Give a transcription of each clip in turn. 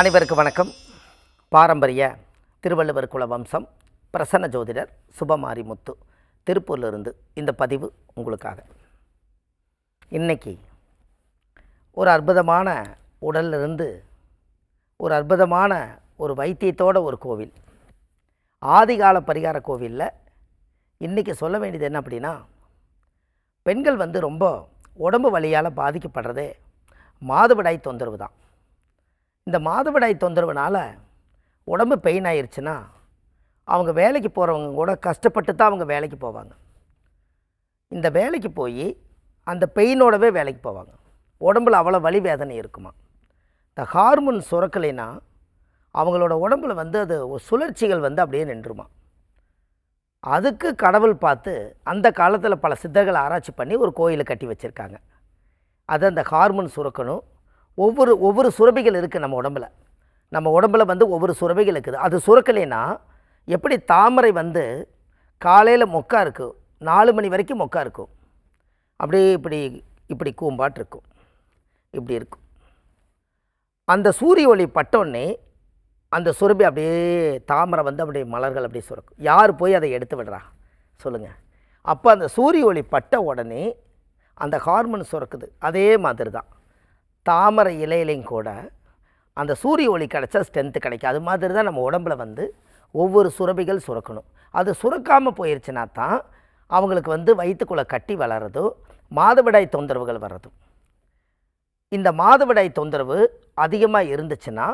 அனைவருக்கும் வணக்கம். பாரம்பரிய திருவள்ளுவர் குல வம்சம் பிரசன்ன ஜோதிடர் சுபமாரிமுத்து திருப்பூரிலிருந்து இந்த பதிவு உங்களுக்காக. இன்றைக்கி ஒரு அற்புதமான உடலிலிருந்து ஒரு அற்புதமான ஒரு வைத்தியத்தோட ஒரு கோவில், ஆதிகால பரிகார கோவிலில் இன்றைக்கி சொல்ல வேண்டியது என்ன அப்படின்னா, பெண்கள் ரொம்ப உடம்பு வலியால் பாதிக்கப்படுறதே மாதவிடாய் தொந்தரவு தான். இந்த மாதவிடாய் தொந்தரவுனால் உடம்பு பெயின் ஆயிடுச்சுன்னா அவங்க வேலைக்கு போகிறவங்க கூட கஷ்டப்பட்டு தான் அவங்க வேலைக்கு போவாங்க. இந்த வேலைக்கு போய் அந்த பெயினோடவே வேலைக்கு போவாங்க. உடம்பில் அவ்வளோ வலி வேதனை இருக்குமா. இந்த ஹார்மோன் சுரக்கலைன்னா அவங்களோட உடம்பில் அது ஒரு சுழற்சிகள் அப்படியே நின்றுமா. அதுக்கு கடவுள் பார்த்து அந்த காலத்தில் பல சித்தர்கள் ஆராய்ச்சி பண்ணி ஒரு கோயிலை கட்டி வச்சுருக்காங்க. அது அந்த ஹார்மோன் சுரக்கணும். ஒவ்வொரு சுரபிகள் இருக்குது நம்ம உடம்பில் ஒவ்வொரு சுரபிகள் இருக்குது. அது சுரக்கலைன்னா எப்படி தாமரை காலையில் மொக்கா இருக்கும், 4 மணி வரைக்கும் மொக்கா இருக்கும், அப்படியே இப்படி கூம்பாட்டு இருக்கும், இப்படி இருக்கும். அந்த சூரிய ஒளி பட்டோடனே அந்த சுரபி அப்படியே தாமரை அப்படியே மலர்கள் அப்படியே சுரக்கும். யார் போய் அதை எடுத்து விடுறா சொல்லுங்கள். அப்போ அந்த சூரிய ஒளி பட்ட உடனே அந்த ஹார்மோன் சுரக்குது. அதே மாதிரி தான் தாமரை இலையிலையும் கூட அந்த சூரிய ஒளி கிடச்சா ஸ்ட்ரென்த்து கிடைக்கும். அது மாதிரி தான் நம்ம உடம்பில் ஒவ்வொரு சுரபிகள் சுரக்கணும். அது சுரக்காமல் போயிடுச்சுன்னா தான் அவங்களுக்கு வயிற்றுக்குள்ளே கட்டி வளர்றதோ மாதவிடாய் தொந்தரவுகள் வர்றதும். இந்த மாதவிடாய் தொந்தரவு அதிகமாக இருந்துச்சுன்னா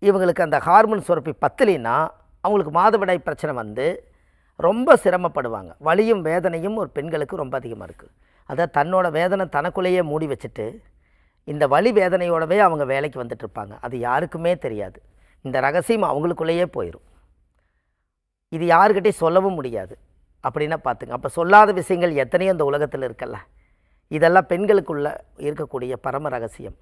இவங்களுக்கு அந்த ஹார்மோன் சுரப்பி பத்தலைன்னா அவங்களுக்கு மாதவிடாய் பிரச்சனை ரொம்ப சிரமப்படுவாங்க. வலியும் வேதனையும் ஒரு பெண்களுக்கு ரொம்ப அதிகமாக இருக்குது. அதான் தன்னோட வேதனை தனக்குள்ளேயே மூடி வச்சுட்டு இந்த வலி வேதனையோடவே அவங்க வேலைக்கு வந்துட்டுருப்பாங்க. அது யாருக்குமே தெரியாது. இந்த ரகசியம் அவங்களுக்குள்ளேயே போயிடும். இது யாருக்கிட்டையும் சொல்லவும் முடியாது. அப்படின்னா பார்த்துங்க. அப்போ சொல்லாத விஷயங்கள் எத்தனையோ இந்த உலகத்தில் இருக்கல்ல, இதெல்லாம் பெண்களுக்குள்ளே இருக்கக்கூடிய பரம ரகசியம்.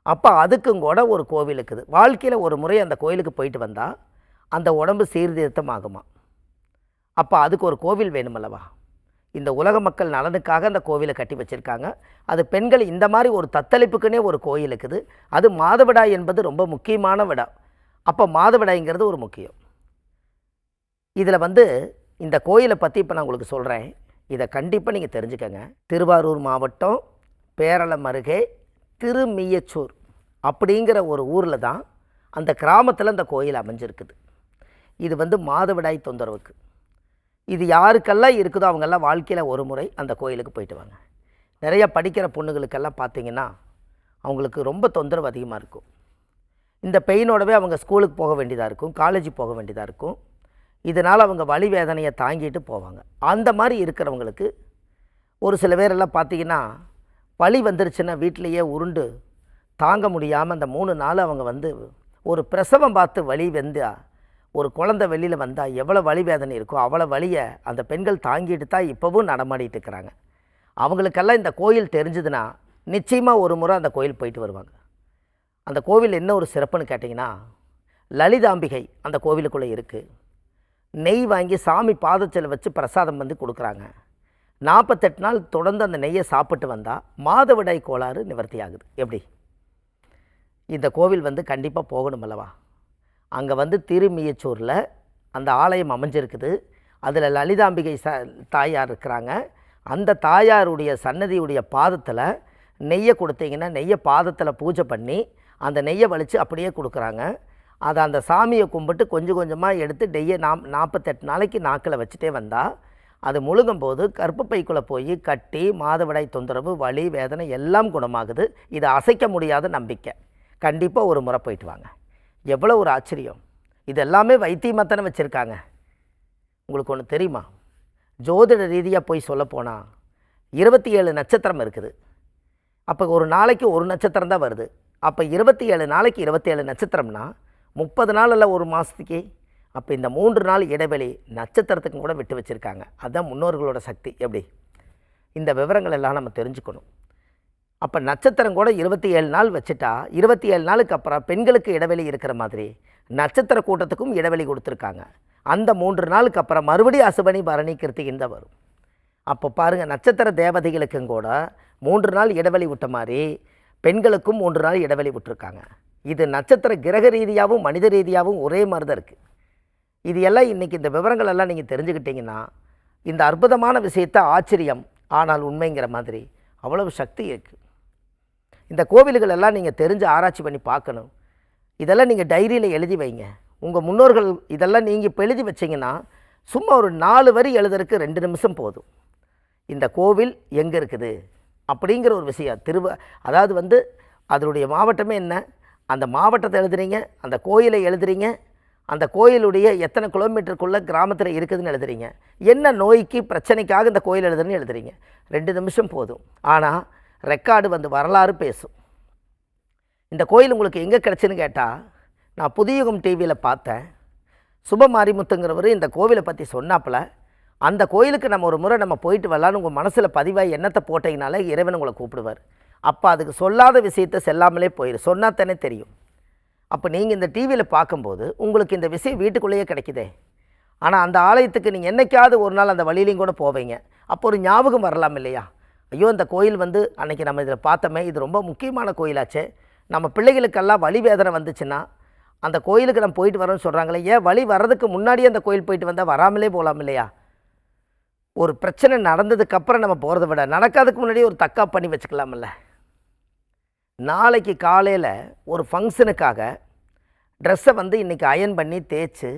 அப்போ அதுக்கும் கூட ஒரு கோவில் இருக்குது. வாழ்க்கையில் ஒரு முறை அந்த கோயிலுக்கு போயிட்டு வந்தால் அந்த உடம்பு சீர்திருத்தம் ஆகுமா. அப்போ அதுக்கு ஒரு கோவில் வேணுமல்லவா. இந்த உலக மக்கள் நலனுக்காக அந்த கோவிலை கட்டி வச்சுருக்காங்க. அது பெண்கள் இந்த மாதிரி ஒரு தத்தளிப்புக்குன்னே ஒரு கோயில் இருக்குது. அது மாதவிடாய் என்பது ரொம்ப முக்கியமான விடா. அப்போ மாதவிடாய்ங்கிறது ஒரு முக்கியம். இதில் இந்த கோயிலை பற்றி இப்போ நான் உங்களுக்கு சொல்கிறேன். இதை கண்டிப்பாக நீங்கள் தெரிஞ்சுக்கங்க. திருவாரூர் மாவட்டம் பேரளம் அருகே திருமியச்சூர் அப்படிங்கிற ஒரு ஊரில் தான், அந்த கிராமத்தில் அந்த கோயில் அமைஞ்சிருக்குது. இது மாதவிடாய் தொந்தரவுக்கு. இது யாருக்கெல்லாம் இருக்குதோ அவங்கெல்லாம் வாழ்க்கையில் ஒரு முறை அந்த கோயிலுக்கு போயிட்டு வாங்க. நிறைய படிக்கிற பொண்ணுகளுக்கெல்லாம் பார்த்திங்கன்னா அவங்களுக்கு ரொம்ப தொந்தரவு அதிகமாக இருக்கும். இந்த பெயினோடவே அவங்க ஸ்கூலுக்கு போக வேண்டியதாக இருக்கும், காலேஜ் போக வேண்டியதாக இருக்கும். இதனால் அவங்க வலி வேதனையை தாங்கிட்டு போவாங்க. அந்த மாதிரி இருக்கிறவங்களுக்கு ஒரு சில பேரெல்லாம் பார்த்திங்கன்னா வலி வந்துருச்சுன்னா வீட்டிலையே உருண்டு தாங்க முடியாமல் அந்த 3 நாள் அவங்க ஒரு பிரசவம் பார்த்து வலி ஒரு குழந்தை வெளியில் வந்தால் எவ்வளோ வலி வேதனை இருக்கோ அவ்வளோ வலியை அந்த பெண்கள் தாங்கிட்டு தான் இப்போவும் நடமாடிட்டு இருக்கிறாங்க. அவங்களுக்கெல்லாம் இந்த கோயில் தெரிஞ்சதுன்னா நிச்சயமாக ஒரு முறை அந்த கோயில் போயிட்டு வருவாங்க. அந்த கோவில் என்ன ஒரு சிறப்புன்னு கேட்டிங்கன்னா, லலிதாம்பிகை அந்த கோவிலுக்குள்ளே இருக்குது. நெய் வாங்கி சாமி பாதத்தில் வச்சு பிரசாதம் கொடுக்குறாங்க. 48 நாள் தொடர்ந்து அந்த நெய்யை சாப்பிட்டு வந்தால் மாதவிடாய் கோளாறு நிவர்த்தி ஆகுது. எப்படி இந்த கோவில் கண்டிப்பாக போகணும் அல்லவா. அங்கே திருமியச்சூரில் அந்த ஆலயம் அமைஞ்சிருக்குது. அதில் லலிதாம்பிகை தாயார் இருக்கிறாங்க. அந்த தாயாருடைய சன்னதியுடைய பாதத்தில் நெய்யை கொடுத்தீங்கன்னா நெய்யை பாதத்தில் பூஜை பண்ணி அந்த நெய்யை வலித்து அப்படியே கொடுக்குறாங்க. அதை அந்த சாமியை கும்பிட்டு கொஞ்சம் கொஞ்சமாக எடுத்து நெய்யை 48 நாளைக்கு நாக்கில் வச்சுட்டே வந்தால் அது முழுங்கும்போது கர்ப்பப்பைக்குள்ளே போய் கட்டி மாதவிடாய் தொந்தரவு வலி வேதனை எல்லாம் குணமாகுது. இதை அசைக்க முடியாத நம்பிக்கை. கண்டிப்பாக ஒரு முறை போயிட்டு வாங்க. எவ்வளோ ஒரு ஆச்சரியம். இது எல்லாமே வைத்தியமாத்தானே வச்சுருக்காங்க. உங்களுக்கு ஒன்று தெரியுமா, ஜோதிட ரீதியாக போய் சொல்லப்போனால் 27 நட்சத்திரம் இருக்குது. அப்போ ஒரு நாளைக்கு ஒரு நட்சத்திரம் தான் வருது. அப்போ 27 நாளைக்கு 27 நட்சத்திரம்னா 30 நாள் இல்லை ஒரு மாதத்துக்கு. அப்போ இந்த 3 நாள் இடைவெளி நட்சத்திரத்துக்கும் கூட விட்டு வச்சுருக்காங்க. அதுதான் முன்னோர்களோட சக்தி. எப்படி இந்த விவரங்கள் எல்லாம் நம்ம தெரிஞ்சுக்கணும். அப்போ நட்சத்திரம் கூட 27 நாள் வச்சுட்டா 27 நாளுக்கு அப்புறம் பெண்களுக்கு இடைவெளி இருக்கிற மாதிரி நட்சத்திர கூட்டத்துக்கும் இடைவெளி கொடுத்துருக்காங்க. அந்த 3 நாளுக்கு அப்புறம் மறுபடியும் அசுபனி பரணி கிருத்திகின் தான் வரும். அப்போ பாருங்கள், நட்சத்திர தேவதைகளுக்கும் கூட 3 நாள் இடைவெளி விட்ட மாதிரி பெண்களுக்கும் 3 நாள் இடைவெளி விட்டுருக்காங்க. இது நட்சத்திர கிரக ரீதியாகவும் மனித ரீதியாகவும் ஒரே மாதிரி தான் இருக்குது. இது எல்லாம் இன்றைக்கி இந்த விவரங்கள் எல்லாம் நீங்கள் தெரிஞ்சுக்கிட்டிங்கன்னா இந்த அற்புதமான விஷயத்தை ஆச்சரியம் ஆனால் உண்மைங்கிற மாதிரி அவ்வளவு சக்தி இருக்குது. இந்த கோவில்கள் எல்லாம் நீங்கள் தெரிஞ்சு ஆராய்ச்சி பண்ணி பார்க்கணும். இதெல்லாம் நீங்கள் டைரியில் எழுதி வைங்க. உங்கள் முன்னோர்கள் இதெல்லாம் நீங்கள் இப்போ எழுதி வச்சிங்கன்னா சும்மா ஒரு 4 வரி எழுதுறதுக்கு 2 நிமிஷம் போதும். இந்த கோவில் எங்கே இருக்குது அப்படிங்கிற ஒரு விஷயம் அதாவது அதனுடைய மாவட்டமே என்ன, அந்த மாவட்டத்தை எழுதுறீங்க, அந்த கோயிலை எழுதுறீங்க, அந்த கோயிலுடைய எத்தனை கிலோமீட்டருக்குள்ளே கிராமத்தில் இருக்குதுன்னு எழுதுறீங்க, என்ன நோய்க்கு பிரச்சனைக்காக இந்த கோயில் எழுதுன்னு எழுதுறீங்க. 2 நிமிஷம் போதும். ஆனால் ரெக்கார்டு வரலாறு பேசும். இந்த கோயில் உங்களுக்கு எங்கே கிடச்சின்னு கேட்டால், நான் புதியுகம் டிவியில் பார்த்தேன். சுபமாரிமுத்துங்கிறவர் இந்த கோவிலை பற்றி சொன்னாப்பில், அந்த கோயிலுக்கு நம்ம ஒரு முறை நம்ம போயிட்டு வரலான்னு உங்கள் மனசில் பதிவாக எண்ணத்தை போட்டிங்கனாலே இறைவன் உங்களை கூப்பிடுவார். அப்போ அதுக்கு சொல்லாத விஷயத்தை செல்லாமலே போயிடும், சொன்னால் தானே தெரியும். அப்போ நீங்கள் இந்த டிவியில் பார்க்கும்போது உங்களுக்கு இந்த விஷயம் வீட்டுக்குள்ளேயே கிடைக்குதே. ஆனால் அந்த ஆலயத்துக்கு நீங்கள் என்றைக்காவது ஒரு நாள் அந்த வழியிலையும் கூட போவீங்க. அப்போ ஒரு ஞாபகம் வரலாம் இல்லையா, ஐயோ இந்த கோயில் அன்றைக்கி நம்ம இதில் பார்த்தோமே, இது ரொம்ப முக்கியமான கோயிலாச்சே, நம்ம பிள்ளைகளுக்கெல்லாம் வழி வேதனை வந்துச்சுன்னா அந்த கோயிலுக்கு நம்ம போயிட்டு வரோன்னு சொல்கிறாங்களே, ஏன் வழி வர்றதுக்கு முன்னாடியே அந்த கோயில் போயிட்டு வந்தால் வராமலே போகலாம் இல்லையா. ஒரு பிரச்சனை நடந்ததுக்கப்புறம் நம்ம போகிறத விட நடக்காதுக்கு முன்னாடியே ஒரு தக்கா பண்ணி வச்சுக்கலாமில்ல. நாளைக்கு காலையில் ஒரு ஃபங்க்ஷனுக்காக ட்ரெஸ்ஸை இன்றைக்கி அயன் பண்ணி தேய்ச்சி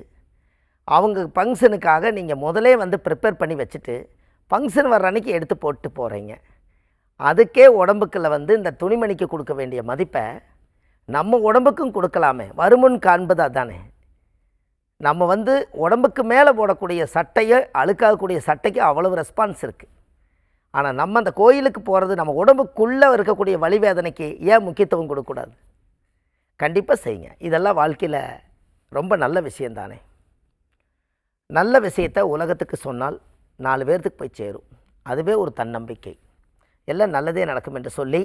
அவங்க ஃபங்க்ஷனுக்காக நீங்கள் முதலே ப்ரிப்பேர் பண்ணி வச்சுட்டு ஃபங்க்ஷன் வர்ற அன்றைக்கி எடுத்து போட்டு போகிறீங்க. அதுக்கே உடம்புக்குள்ள இந்த துணிமணிக்கு கொடுக்க வேண்டிய மதிப்பை நம்ம உடம்புக்கும் கொடுக்கலாமே. வருமுன் காண்பது அதானே. நம்ம உடம்புக்கு மேலே போடக்கூடிய சட்டையை, அழுக்காகக்கூடிய சட்டைக்கு அவ்வளவு ரெஸ்பான்ஸ் இருக்குது. ஆனால் நம்ம அந்த கோயிலுக்கு போகிறது நம்ம உடம்புக்குள்ளே இருக்கக்கூடிய வலிவேதனைக்கு ஏன் முக்கியத்துவம் கொடுக்கக்கூடாது? கண்டிப்பாக செய்யுங்க. இதெல்லாம் வாழ்க்கையில் ரொம்ப நல்ல விஷயந்தானே. நல்ல விஷயத்தை உலகத்துக்கு சொன்னால் 4 பேர்த்துக்கு போய் சேரும். அதுவே ஒரு தன்னம்பிக்கை. எல்லாம் நல்லதே நடக்கும் என்று சொல்லி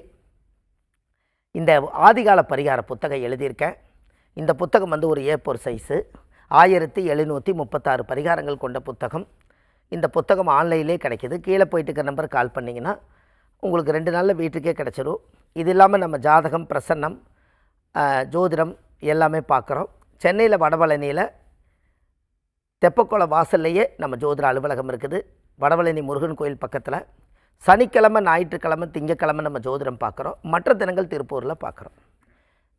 இந்த ஆதிகால பரிகார புத்தகம் எழுதியிருக்கேன். இந்த புத்தகம் ஒரு A4 சைஸு, 1736 பரிகாரங்கள் கொண்ட புத்தகம். இந்த புத்தகம் ஆன்லைன்லேயே கிடைக்கிது. கீழே போயிட்டு இருக்க நம்பர் கால் பண்ணிங்கன்னா உங்களுக்கு 2 நாளில் வீட்டுக்கே கிடச்சிரும். இது இல்லாமல் நம்ம ஜாதகம், பிரசன்னம், ஜோதிடம் எல்லாமே பார்க்குறோம். சென்னையில் வடபழனியில் தெப்பக்குளம் வாசல்லையே நம்ம ஜோதிட அலுவலகம் இருக்குது. வடபழனி முருகன் கோயில் பக்கத்தில். சனிக்கிழமை, ஞாயிற்றுக்கிழமை, திங்கக்கிழமை நம்ம ஜோதிடம் பார்க்குறோம். மற்ற தினங்கள் திருப்பூரில் பார்க்குறோம்.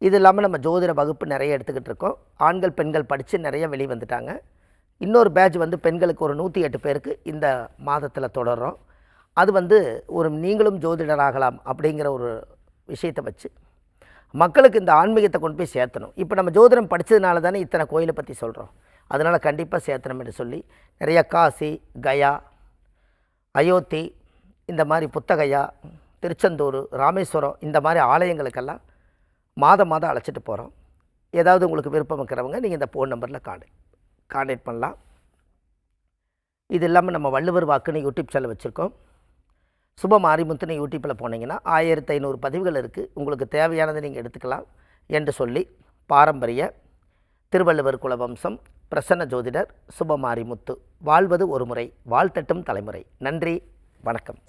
இது இல்லாமல் நம்ம ஜோதிட வகுப்பு நிறைய எடுத்துக்கிட்டு இருக்கோம். ஆண்கள் பெண்கள் படித்து நிறைய வெளியே வந்துட்டாங்க. இன்னொரு பேட்ச் பெண்களுக்கு ஒரு 108 பேருக்கு இந்த மாதத்தில் தொடர்றோம். அது ஒரு நீங்களும் ஜோதிடராகலாம் அப்படிங்கிற ஒரு விஷயத்தை வச்சு மக்களுக்கு இந்த ஆன்மீகத்தை கொண்டு போய் சேர்த்தணும். இப்போ நம்ம ஜோதிடம் படித்ததுனால தானே இத்தனை கோயிலை பற்றி சொல்கிறோம். அதனால் கண்டிப்பாக சேர்த்தணும் என்று சொல்லி நிறைய காசி, கயா, அயோத்தி, இந்த மாதிரி புத்தகையா, திருச்செந்தூர், ராமேஸ்வரம், இந்த மாதிரி ஆலயங்களுக்கெல்லாம் மாதம் அழைச்சிட்டு போகிறோம். ஏதாவது உங்களுக்கு விருப்பம் இருக்கிறவங்க நீங்கள் இந்த ஃபோன் நம்பரில் கான்டாக்ட் பண்ணலாம். இது இல்லாமல் நம்ம வள்ளுவர் வாக்குன்னு யூடியூப் சேனல் வச்சுருக்கோம். சுபமாரிமுத்துன்னு யூடியூப்பில் போனீங்கன்னா 1500 பதிவுகள் இருக்குது. உங்களுக்கு தேவையானதை நீங்கள் எடுத்துக்கலாம் என்று சொல்லி பாரம்பரிய திருவள்ளுவர் குலவம்சம் பிரசன்ன ஜோதிடர் சுபமாரிமுத்து. வாழ்வது ஒரு முறை, வாழ்த்தட்டும் தலைமுறை. நன்றி, வணக்கம்.